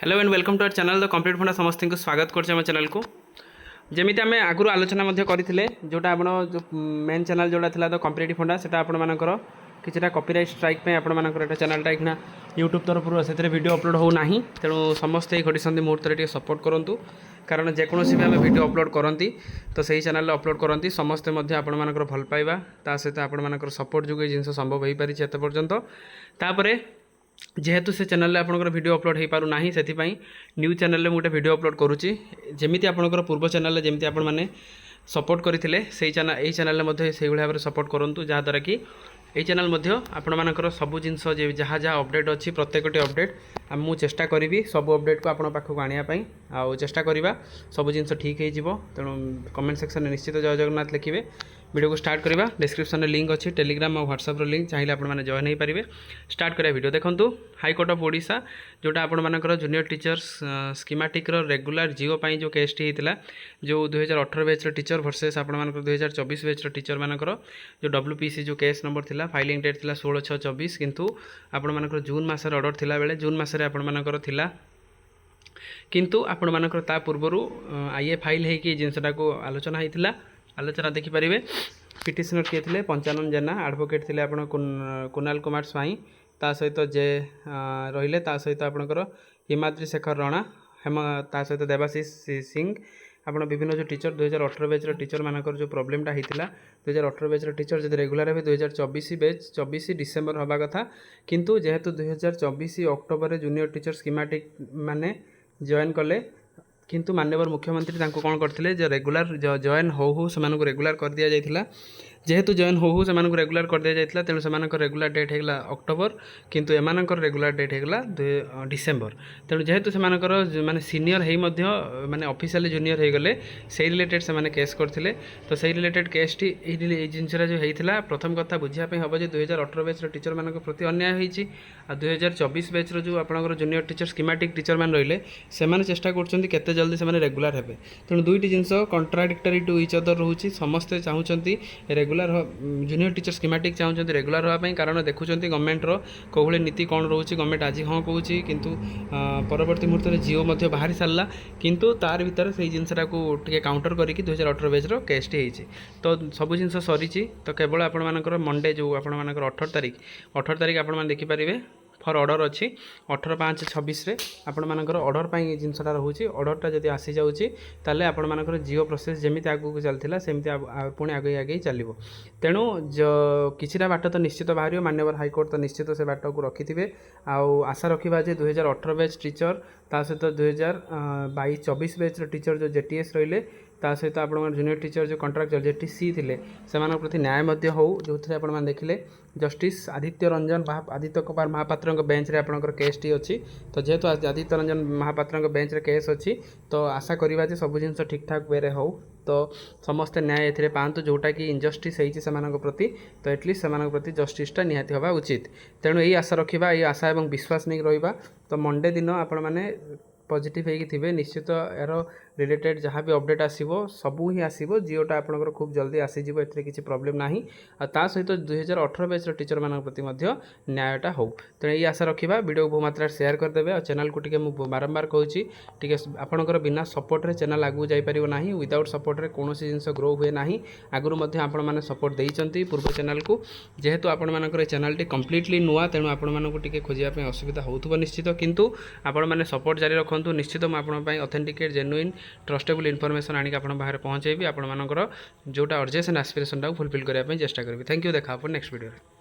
Hello and welcome to our channel the complete funda समस्त को स्वागत कर चैनल को जमी आम आगु आलोचना करते जोटा आप जो मेन चैनल जोटा था द कंप्लीट फंडा से आपर किसी कॉपीराइट स्ट्राइक आपर चैनलटा यहाँ यूट्यूब तरफ से वीडियो अपलोड होना तेणु समस्ते घटी मुहूर्त सपोर्ट करूँ कारण जेकोसी भी आम वीडियो अपलोड करती तो सही चैनल अपलोड करती समस्ते आपर भल पाइबा ता सहित आपर सपोर्ट जो जिन संभव हो पारी एत पर्यंत तापर जेहेतु से चैनल आपंकर वीडियो अपलोड हो पार ना से न्यू चैनल में गोटे वीडियो अपलोड करुँची जमी आपंकर पूर्व चैनल जमी आपण मैंने सपोर्ट करते से चैनल से भाव में सपोर्ट करूँ जहाँद्वारा कि यही चैनल आपर सब जिनस जहाँ जहाँ अपडेट अच्छी प्रत्येकटी अपडेट मुझे चेष्टा करी सब अपडेट को आपण पाखक आने आउ चेष्टा करवा सब जिन ठीक हो तेणु कमेंट सेक्शन में निश्चित जय जगन्नाथ लिखे वीडियो को स्टार्ट करवा डिस्क्रिप्शन में लिंक अच्छी टेलीग्राम और व्हाट्सएप लिंक चाहिए आपने जॉइन हो पारे स्टार्ट करा वीडियो देखूँ हाईकोर्ट ऑफ ओडिशा जोटा आपर जूनियर टीचर्स स्कीमेटिक रेगुलर जिओ जो केसटी होता जो 2018 बैच टीचर वर्सेस आपर 2024 बैच टीचर मानकर जो WPC जो केस नंबर थिला फाइलिंग डेट थिला 16/6/24 किंतु आपर जून मसर ऑर्डर थिला बेले जून मसरे आपर थिला किंतु आपण मानकर ता पूर्वर आईए फाइल होगी जिनसटा को आलोचना होता आलोचना देखिपारे पिटिशनर किए थे पंचानन जेना एडवोकेट थे आप कुणाल कुमार स्वाई ता सहित जे रहिले ता सहित आपणकर हिमाद्री शेखर राणा ता सहित देवाशीष सिंह आपड़ विभिन्न जो टीचर 2018 बैच टीचर मानकर जो प्रोब्लेमटा होता 2018 बैच टीचर जब रेगुलर है 2024 बैच 24 डिसेम्बर हवा कथा किंतु जेहेतु 2024 अक्टोबर जूनियर टीचर स्कीमेटिक माने जॉइन कले किंतु माननीय मुख्यमंत्री कौन करते रेगुलर जॉइन हो से रेगुलर कर दिया जाइथिला जेहेतु जॉइन हो से रेगुलर कर दिया जाइथिला तेणु से रेगुलर डेट होगा अक्टोबर किंतु एमानकर रेगुलर डेट होगा डिसेम्बर तेणु जेहेतु से माने सीनियर है माने ऑफिशियली जूनियर हो गले से रिलेटेड से केस करते तो से रिलेटेड केसटी जिनसा जो होता प्रथम कथा बुझापी हम जो 2018 बैच टीचर मान प्रति अन्याय होती 2024 बैच जो आपंकर जूनियर टीचर स्कीमेटिक टीचर मैंने रहिले से चेष्टा कर जल्दी से रेगुलर हे तेणु दुईट जिनस कंट्राडिक्टरी टू इच अदर रोचे समस्ते चाहूँगी रेगुलर जूनियर टीचर स्कीमेटिक चाहूँगी रेगुलर हाँपाई कारण देखुं गवर्नमेंटर कौन नीति कौन रोचे गवर्नमेंट आज हाँ कहूँ किंतु परवर्ती मुहूर्त में जिओ बाहरी सारा किंतु तार भीतर से जिनसा को काउंटर करके 2018 बैच केसटी होती तो सब जिन सरी तो केवल आपर मंडे जो आपर 18 तारीख आप देखिपारे फर ऑर्डर अच्छी 18/5/26 आपण मानकर ऑर्डर पाई जिनसटा रोचे ऑर्डरटा जब आसी जाऊँगी ताले आपण मानकर जिओ प्रोसेस जमी आगू चलता सेमती पुणी आगे आगे चलो तेणु किछिटा बाट तो निश्चित बाहर माननीय हाईकोर्ट तो निश्चित से बाट को रखि थे आशा रखा जे 2018 बैच टीचर ता सहित 2022-24 बैच टीचर जो JTS रहिले ता सहित आप जूनियर टीचर जो कंट्राक्चुअल JTC थे से प्रति न्याय हो जो थे आप देखिले जस्टिस आदित्य रंजन आदित्य कुमार महापात्र बेंच रे आपंकर केसटी अच्छी तो जेहेतु आदित्य रंजन महापात्र बेंच रे केस अच्छी तो आशा करवा सब जिन ठीक ठाक वे हो तो समस्ते न्याय ए पातु जोटा कि इनजस्टिस होती प्रति तो एटलिस्ट से प्रति जस्टिसटा निहाती हवा उचित तेणु यही आशा रखा ये आशा और विश्वास नहीं रहा तो मंडे दिन आपण मैंने पॉजिटिव होगी निश्चित यार रिलेटेड जहाँ भी अपडेट आसो सबू ही आसो जिओटा आपंकर खूब जल्दी आसीज ए किसी प्रोब्लेम ना आ सहित 2018 बैच टीचर मान प्रति न्यायटा हो तेणु ये आशा रखा वीडियो को बहुमात्रा शेयर करदे और चैनल को बारंबार कहूँ आपंकर बिना सपोर्ट रे चैनल आगू जापर ना विदाउट सपोर्ट रे कौन जिनस ग्रो हुए ना आगुरी आपने सपोर्ट देते पूर्व चैनल को जेहेतु आपर चैनल कम्प्लीटली नुआ तेणु आपको खोजापी असुविधा हो निश्चित किंतु आपण मैंने सपोर्ट जारी रखु निश्चित मुझे ऑथेंटिकेट जेन्युइन ट्रस्टेबल इनफॉरमेशन आनिक आप बाहर पहुँचेबी आपर जोटा अर्जेस एंड एस्पिरेशन फुलफिल करने चेष्टा करी थैंक यू देखा नेक्स्ट वीडियो।